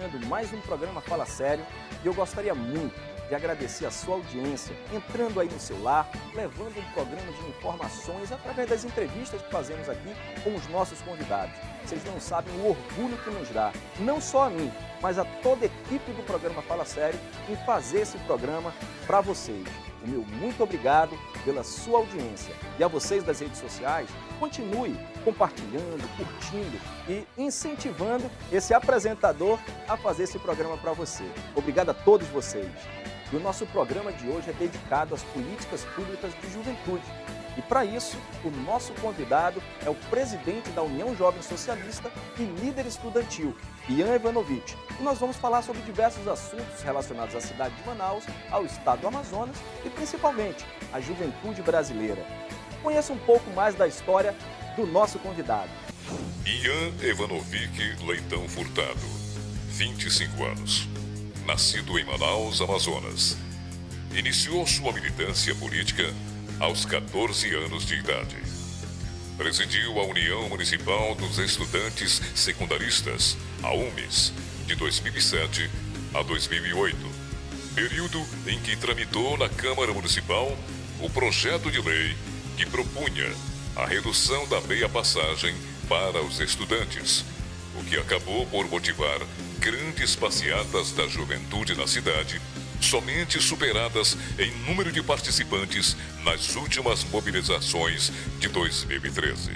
iniciando mais um programa Fala Sério e eu gostaria muito de agradecer a sua audiência, entrando aí no seu lar, levando um programa de informações através das entrevistas que fazemos aqui com os nossos convidados. Vocês não sabem o orgulho que nos dá, não só a mim, mas a toda a equipe do programa Fala Sério, em fazer esse programa para vocês. O meu muito obrigado pela sua audiência. E a vocês das redes sociais, continue compartilhando, curtindo e incentivando esse apresentador a fazer esse programa para você. Obrigado a todos vocês. E o nosso programa de hoje é dedicado às políticas públicas de juventude. E para isso, o nosso convidado é o presidente da União Jovem Socialista e líder estudantil, Ian Ivanovic. E nós vamos falar sobre diversos assuntos relacionados à cidade de Manaus, ao estado do Amazonas e principalmente à juventude brasileira. Conheça um pouco mais da história do nosso convidado. Ian Ivanovic Leitão Furtado, 25 anos. Nascido em Manaus, Amazonas. Iniciou sua militância política aos 14 anos de idade. Presidiu a União Municipal dos Estudantes Secundaristas, a UMES, de 2007 a 2008, período em que tramitou na Câmara Municipal o projeto de lei que propunha a redução da meia-passagem para os estudantes, o que acabou por motivar grandes passeatas da juventude na cidade, somente superadas em número de participantes nas últimas mobilizações de 2013.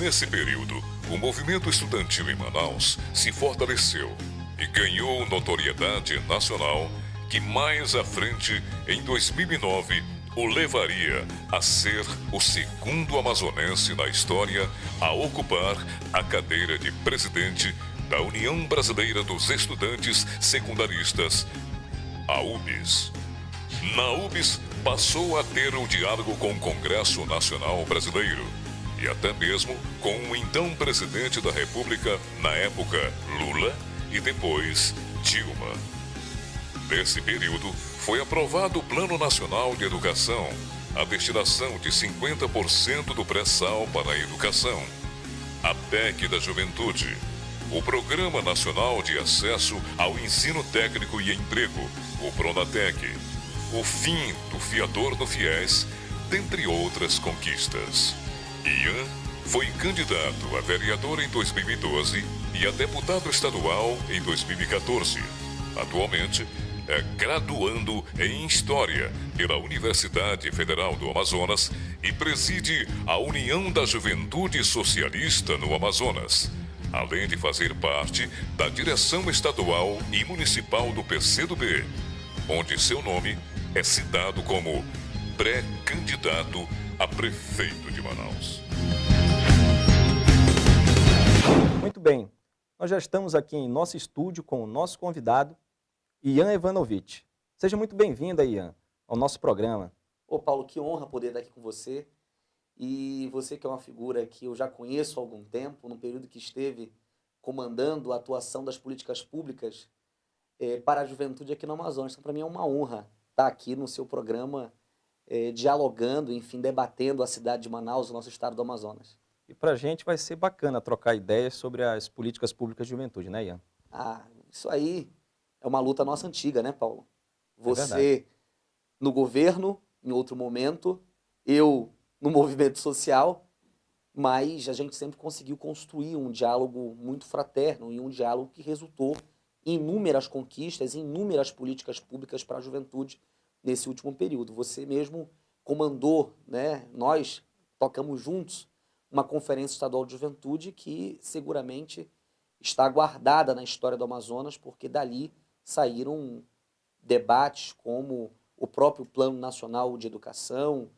Nesse período, o movimento estudantil em Manaus se fortaleceu e ganhou notoriedade nacional que mais à frente, em 2009, o levaria a ser o segundo amazonense na história a ocupar a cadeira de presidente da União Brasileira dos Estudantes Secundaristas, a UBS. Na UBS, passou a ter um diálogo com o Congresso Nacional Brasileiro e até mesmo com o então presidente da República, na época Lula, e depois Dilma. Nesse período, foi aprovado o Plano Nacional de Educação, a destinação de 50% do pré-sal para a educação, a PEC da Juventude, o Programa Nacional de Acesso ao Ensino Técnico e Emprego, o Pronatec, o fim do fiador no FIES, dentre outras conquistas. Ian foi candidato a vereador em 2012 e a deputado estadual em 2014. Atualmente, é graduando em História pela Universidade Federal do Amazonas e preside a União da Juventude Socialista no Amazonas, além de fazer parte da direção estadual e municipal do PCdoB, onde seu nome é citado como pré-candidato a prefeito de Manaus. Muito bem, nós já estamos aqui em nosso estúdio com o nosso convidado, Ian Ivanovic. Seja muito bem-vindo, Ian, ao nosso programa. Ô Paulo, que honra poder estar aqui com você. E você que é uma figura que eu já conheço há algum tempo, num período que esteve comandando a atuação das políticas públicas para a juventude aqui no Amazonas. Então, para mim é uma honra estar aqui no seu programa, dialogando, enfim, debatendo a cidade de Manaus, o nosso estado do Amazonas. E para a gente vai ser bacana trocar ideias sobre as políticas públicas de juventude, né, Ian? Ah, isso aí é uma luta nossa antiga, né, Paulo? Você verdade. no governo, em outro momento, eu no movimento social, mas a gente sempre conseguiu construir um diálogo muito fraterno e um diálogo que resultou em inúmeras conquistas, em inúmeras políticas públicas para a juventude nesse último período. Você mesmo comandou, né? Nós tocamos juntos uma conferência estadual de juventude que seguramente está guardada na história do Amazonas, porque dali saíram debates como o próprio Plano Nacional de Educação,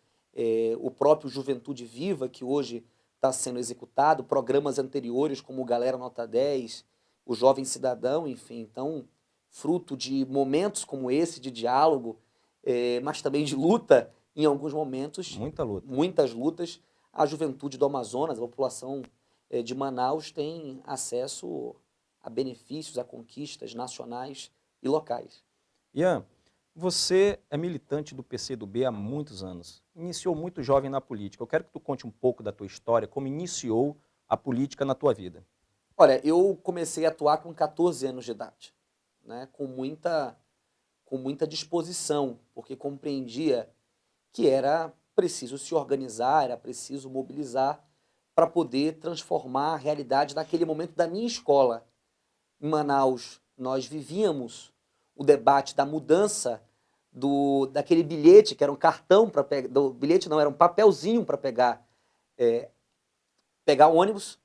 o próprio Juventude Viva, que hoje está sendo executado, programas anteriores como o Galera Nota 10, o Jovem Cidadão, enfim. Então, fruto de momentos como esse, de diálogo, mas também de luta, em alguns momentos, Muita luta. muitas lutas, a juventude do Amazonas, a população de Manaus tem acesso a benefícios, a conquistas nacionais e locais. Ian, você é militante do PCdoB há muitos anos. Iniciou muito jovem na política. Eu quero que tu conte um pouco da tua história, como iniciou a política na tua vida. Olha, eu comecei a atuar com 14 anos de idade. né, com muita disposição, porque compreendia que era preciso se organizar, era preciso mobilizar para poder transformar a realidade naquele momento da minha escola. Em Manaus, nós vivíamos o debate da mudança daquele bilhete, que era um cartão para pegar, do bilhete não, era um papelzinho para pegar o ônibus,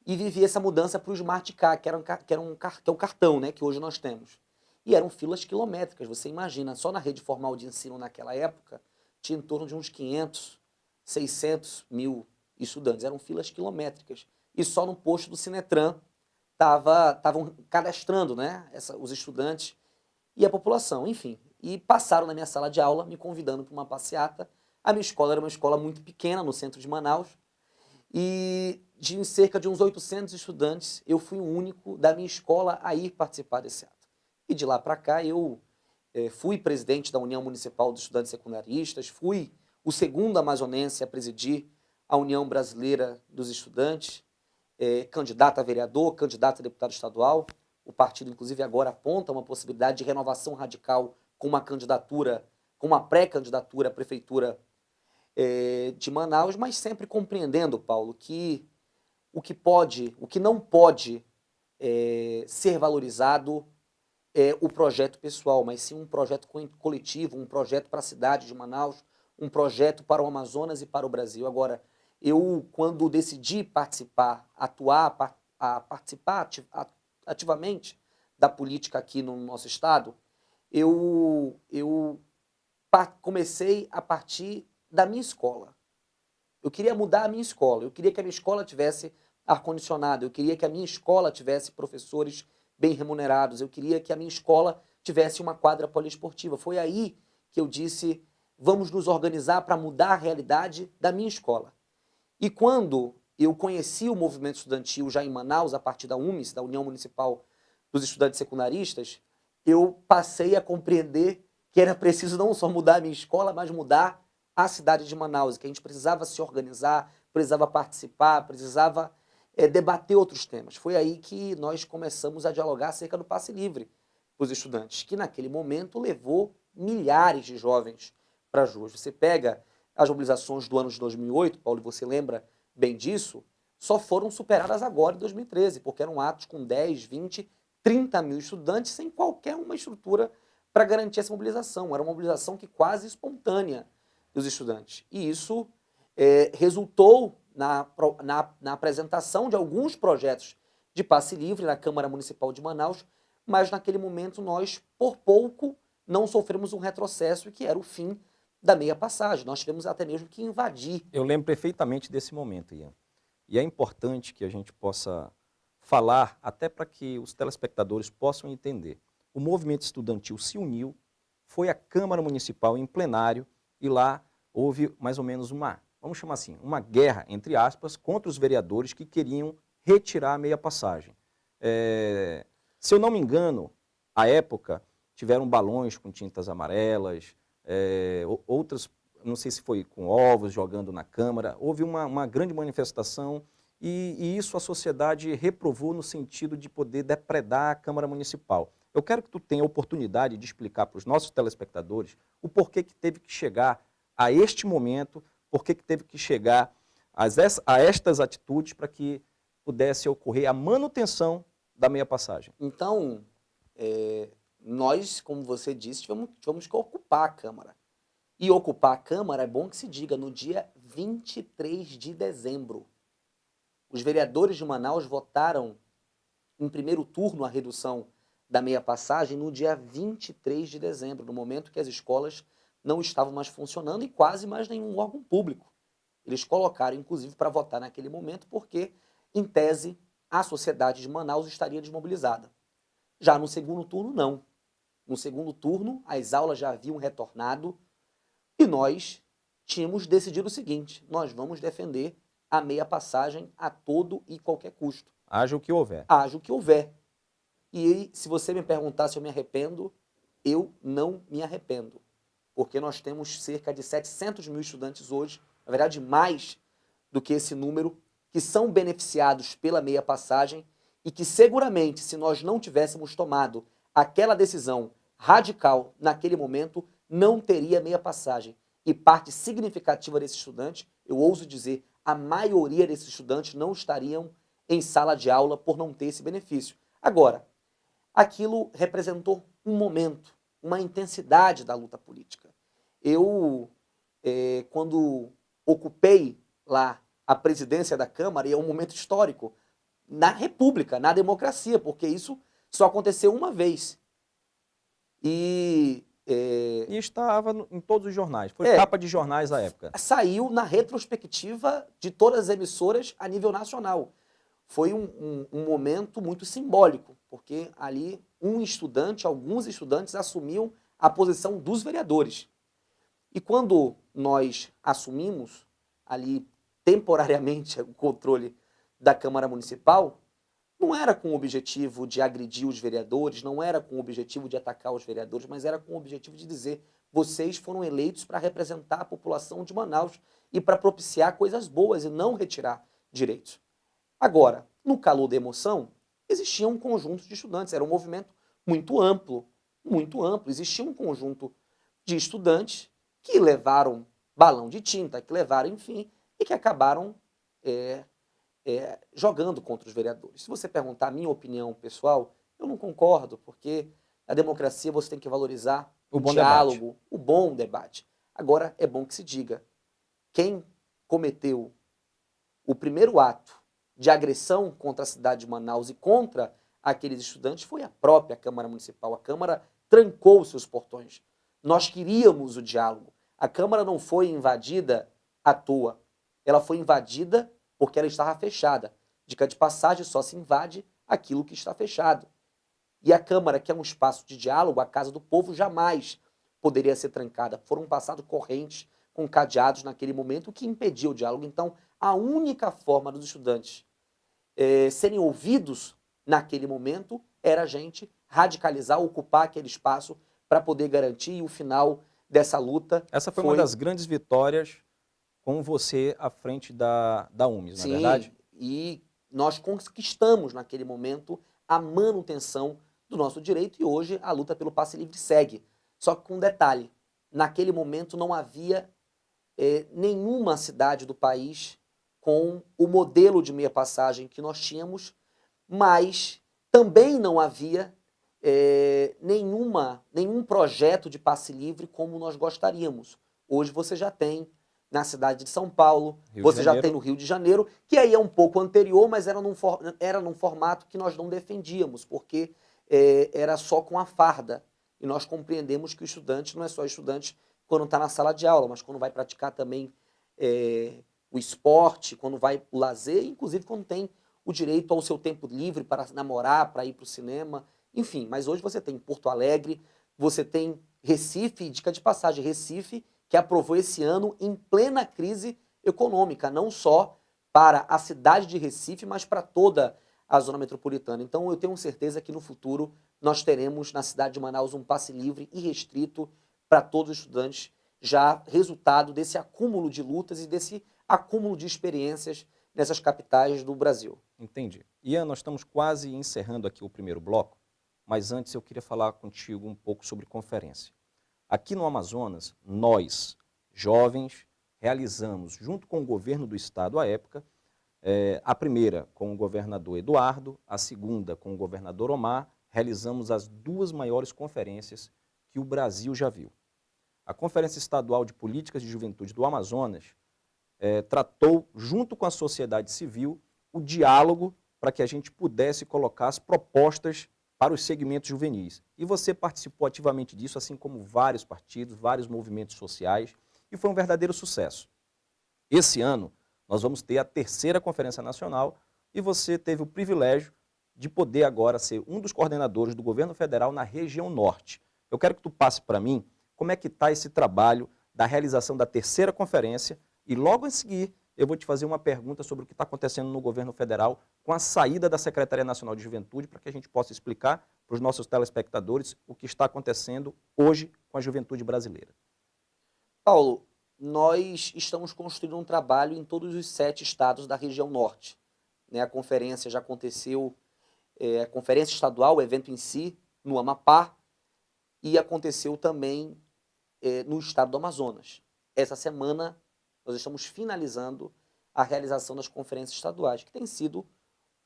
e vivia essa mudança para o Smart Car, que é o cartão, né, que hoje nós temos. E eram filas quilométricas, você imagina, só na rede formal de ensino naquela época, tinha em torno de uns 500, 600 mil estudantes, eram filas quilométricas. E só no posto do Sinetran estavam cadastrando, né, os estudantes e a população, enfim. E passaram na minha sala de aula, me convidando para uma passeata. A minha escola era uma escola muito pequena, no centro de Manaus, e de cerca de uns 800 estudantes, eu fui o único da minha escola a ir participar desse ato. E de lá para cá eu fui presidente da União Municipal dos Estudantes Secundaristas, fui o segundo amazonense a presidir a União Brasileira dos Estudantes, candidato a vereador, candidato a deputado estadual. O partido, inclusive, agora aponta uma possibilidade de renovação radical com uma candidatura, com uma pré-candidatura à prefeitura de Manaus, mas sempre compreendendo, Paulo, que o que não pode ser valorizado é o projeto pessoal, mas sim um projeto coletivo, um projeto para a cidade de Manaus, um projeto para o Amazonas e para o Brasil. Agora, eu, quando decidi participar, participar ativamente da política aqui no nosso estado, eu comecei a partir da minha escola. Eu queria mudar a minha escola, eu queria que a minha escola tivesse ar-condicionado, eu queria que a minha escola tivesse professores bem remunerados, eu queria que a minha escola tivesse uma quadra poliesportiva. Foi aí que eu disse, vamos nos organizar para mudar a realidade da minha escola. E quando eu conheci o movimento estudantil já em Manaus, a partir da UMES, da União Municipal dos Estudantes Secundaristas, eu passei a compreender que era preciso não só mudar a minha escola, mas mudar a cidade de Manaus, que a gente precisava se organizar, precisava participar, precisava debater outros temas. Foi aí que nós começamos a dialogar acerca do passe livre para os estudantes, que naquele momento levou milhares de jovens para as ruas. Você pega as mobilizações do ano de 2008, Paulo, você lembra bem disso, só foram superadas agora em 2013, porque eram atos com 10, 20, 30 mil estudantes sem qualquer uma estrutura para garantir essa mobilização. Era uma mobilização que quase espontânea dos estudantes. E isso resultou na apresentação de alguns projetos de passe livre na Câmara Municipal de Manaus, mas naquele momento nós, por pouco, não sofremos um retrocesso, que era o fim da meia passagem. Nós tivemos até mesmo que invadir. Eu lembro perfeitamente desse momento, Ian. E é importante que a gente possa falar, até para que os telespectadores possam entender. O movimento estudantil se uniu, foi à Câmara Municipal em plenário, e lá houve mais ou menos vamos chamar assim, uma guerra, entre aspas, contra os vereadores que queriam retirar a meia passagem. Se eu não me engano, à época, tiveram balões com tintas amarelas, outras, não sei se foi com ovos jogando na Câmara, houve uma grande manifestação e isso a sociedade reprovou no sentido de poder depredar a Câmara Municipal. Eu quero que tu tenha a oportunidade de explicar para os nossos telespectadores o porquê que teve que chegar a este momento, porquê que teve que chegar a estas atitudes para que pudesse ocorrer a manutenção da meia passagem. Então, nós, como você disse, tivemos que ocupar a Câmara. E ocupar a Câmara, é bom que se diga, no dia 23 de dezembro. Os vereadores de Manaus votaram em primeiro turno a redução da meia passagem no dia 23 de dezembro, no momento que as escolas não estavam mais funcionando e quase mais nenhum órgão público. Eles colocaram, inclusive, para votar naquele momento, porque, em tese, a sociedade de Manaus estaria desmobilizada. Já no segundo turno, não. No segundo turno, as aulas já haviam retornado e nós tínhamos decidido o seguinte: nós vamos defender a meia passagem a todo e qualquer custo. Haja o que houver. Haja o que houver. E se você me perguntar se eu me arrependo, eu não me arrependo. Porque nós temos cerca de 700 mil estudantes hoje, na verdade mais do que esse número, que são beneficiados pela meia passagem e que seguramente, se nós não tivéssemos tomado aquela decisão radical naquele momento não teria meia passagem. E parte significativa desses estudantes, eu ouso dizer, a maioria desses estudantes não estariam em sala de aula por não ter esse benefício. Agora, aquilo representou um momento, uma intensidade da luta política. Eu, quando ocupei lá a presidência da Câmara, e é um momento histórico, na República, na democracia, porque isso só aconteceu uma vez. E estava em todos os jornais, foi capa de jornais à época. Saiu na retrospectiva de todas as emissoras a nível nacional. Foi um momento muito simbólico, porque ali alguns estudantes assumiam a posição dos vereadores. E quando nós assumimos ali temporariamente o controle da Câmara Municipal, não era com o objetivo de agredir os vereadores, não era com o objetivo de atacar os vereadores, mas era com o objetivo de dizer: vocês foram eleitos para representar a população de Manaus e para propiciar coisas boas e não retirar direitos. Agora, no calor da emoção, existia um conjunto de estudantes, era um movimento muito amplo, muito amplo. Existia um conjunto de estudantes que levaram balão de tinta, que levaram, enfim, e que acabaram jogando contra os vereadores. Se você perguntar a minha opinião pessoal, eu não concordo, porque na democracia você tem que valorizar o diálogo, o bom debate. Agora, é bom que se diga, quem cometeu o primeiro ato de agressão contra a cidade de Manaus e contra aqueles estudantes foi a própria Câmara Municipal. A Câmara trancou seus portões. Nós queríamos o diálogo. A Câmara não foi invadida à toa. Ela foi invadida porque ela estava fechada. Dica de passagem, só se invade aquilo que está fechado. E a Câmara, que é um espaço de diálogo, a Casa do Povo, jamais poderia ser trancada. Foram passadas correntes com cadeados naquele momento, o que impedia o diálogo. Então, a única forma dos estudantes serem ouvidos naquele momento era a gente radicalizar, ocupar aquele espaço para poder garantir o final dessa luta. Essa foi uma das grandes vitórias com você à frente da UMES, Sim, não é verdade? E nós conquistamos naquele momento a manutenção do nosso direito e hoje a luta pelo passe livre segue. Só que com um detalhe, naquele momento não havia nenhuma cidade do país com o modelo de meia passagem que nós tínhamos, mas também não havia nenhum projeto de passe livre como nós gostaríamos. Hoje você já tem na cidade de São Paulo, você já tem no Rio de Janeiro, que aí é um pouco anterior, mas era num formato que nós não defendíamos, porque era só com a farda. E nós compreendemos que o estudante não é só estudante quando está na sala de aula, mas quando vai praticar também o esporte, quando vai o lazer, inclusive quando tem o direito ao seu tempo livre para namorar, para ir para o cinema, enfim. Mas hoje você tem Porto Alegre, você tem Recife, dica de passagem, Recife, que aprovou esse ano em plena crise econômica, não só para a cidade de Recife, mas para toda a zona metropolitana. Então eu tenho certeza que no futuro nós teremos na cidade de Manaus um passe livre e restrito para todos os estudantes, já resultado desse acúmulo de lutas e desse acúmulo de experiências nessas capitais do Brasil. Entendi. Ian, nós estamos quase encerrando aqui o primeiro bloco, mas antes eu queria falar contigo um pouco sobre conferência. Aqui no Amazonas, nós, jovens, realizamos, junto com o governo do estado à época, a primeira com o governador Eduardo, a segunda com o governador Omar, realizamos as duas maiores conferências que o Brasil já viu. A Conferência Estadual de Políticas de Juventude do Amazonas tratou, junto com a sociedade civil, o diálogo para que a gente pudesse colocar as propostas para os segmentos juvenis. E você participou ativamente disso, assim como vários partidos, vários movimentos sociais, e foi um verdadeiro sucesso. Esse ano, nós vamos ter a terceira Conferência Nacional e você teve o privilégio de poder agora ser um dos coordenadores do governo federal na região norte. Eu quero que tu passe para mim como é que está esse trabalho da realização da terceira conferência e logo em seguir eu vou te fazer uma pergunta sobre o que está acontecendo no governo federal com a saída da Secretaria Nacional de Juventude para que a gente possa explicar para os nossos telespectadores o que está acontecendo hoje com a juventude brasileira. Paulo, nós estamos construindo um trabalho em todos os 7 estados da região norte. A conferência já aconteceu, a conferência estadual, o evento em si, no Amapá e aconteceu também no estado do Amazonas. Essa semana nós estamos finalizando a realização das conferências estaduais, que tem sido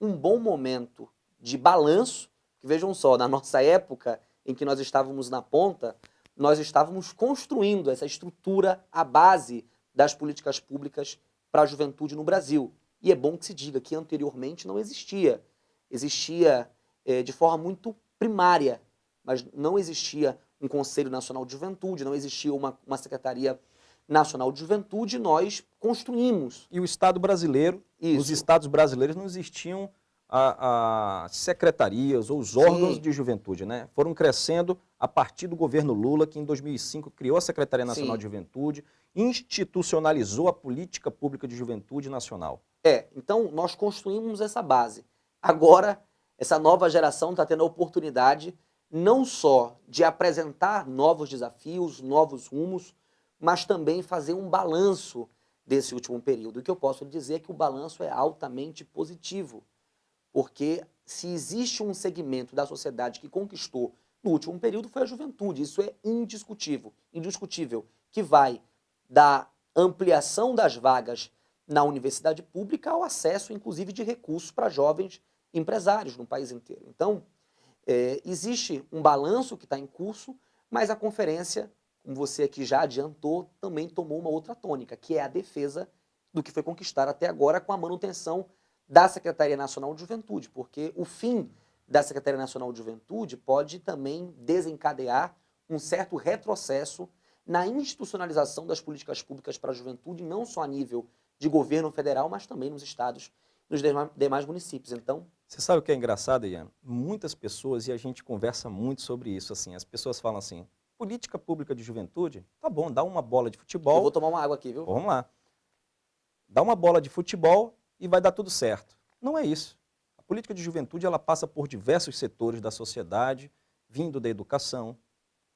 um bom momento de balanço, que vejam só, na nossa época em que nós estávamos na ponta, nós estávamos construindo essa estrutura, a base das políticas públicas para a juventude no Brasil. E é bom que se diga que anteriormente não existia. Existia de forma muito primária, mas não existia um Conselho Nacional de Juventude, não existia uma Secretaria Nacional de Juventude, nós construímos. E o Estado brasileiro, os estados brasileiros não existiam as secretarias ou os órgãos Sim. de juventude, né? Foram crescendo a partir do governo Lula, que em 2005 criou a Secretaria Nacional Sim. de Juventude, institucionalizou a política pública de juventude nacional. Então nós construímos essa base. Agora, essa nova geração está tendo a oportunidade não só de apresentar novos desafios, novos rumos, mas também fazer um balanço desse último período. O que eu posso dizer é que o balanço é altamente positivo, porque se existe um segmento da sociedade que conquistou no último período foi a juventude. Isso é indiscutível, que vai da ampliação das vagas na universidade pública ao acesso, inclusive, de recursos para jovens empresários no país inteiro. Então, existe um balanço que está em curso, mas a conferência, como você aqui já adiantou, também tomou uma outra tônica, que é a defesa do que foi conquistado até agora com a manutenção da Secretaria Nacional de Juventude, porque o fim da Secretaria Nacional de Juventude pode também desencadear um certo retrocesso na institucionalização das políticas públicas para a juventude, não só a nível de governo federal, mas também nos estados, nos demais municípios. Então, você sabe o que é engraçado, Ian? Muitas pessoas, e a gente conversa muito sobre isso, assim, as pessoas falam assim, política pública de juventude, tá bom, dá uma bola de futebol. eu vou tomar uma água aqui, viu? Vamos lá. Dá uma bola de futebol e vai dar tudo certo. Não é isso. A política de juventude ela passa por diversos setores da sociedade, vindo da educação,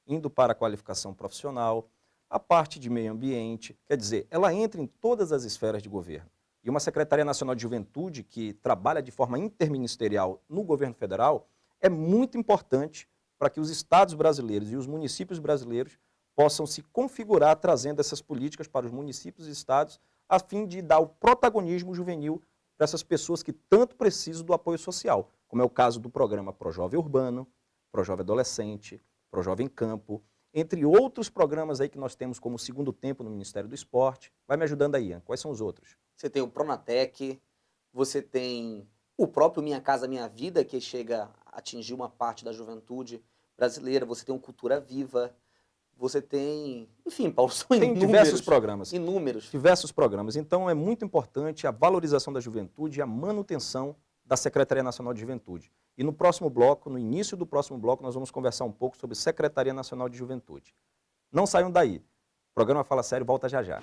indo para a qualificação profissional, a parte de meio ambiente, quer dizer, ela entra em todas as esferas de governo. E uma Secretaria Nacional de Juventude que trabalha de forma interministerial no governo federal é muito importante para que os estados brasileiros e os municípios brasileiros possam se configurar trazendo essas políticas para os municípios e estados a fim de dar o protagonismo juvenil para essas pessoas que tanto precisam do apoio social, como é o caso do programa ProJovem Urbano, ProJovem Adolescente, ProJovem Campo, entre outros programas aí que nós temos como Segundo Tempo no Ministério do Esporte. Vai me ajudando aí, Ian. Quais são os outros? Você tem o Pronatec, você tem o próprio Minha Casa Minha Vida, que chega a atingir uma parte da juventude brasileira, você tem o Cultura Viva, você tem, enfim, Paulo, são tem diversos programas. Inúmeros. Diversos programas. Então é muito importante a valorização da juventude e a manutenção da Secretaria Nacional de Juventude. E no próximo bloco, no início do próximo bloco, nós vamos conversar um pouco sobre Secretaria Nacional de Juventude. Não saiam daí. O programa Fala Sério volta já já.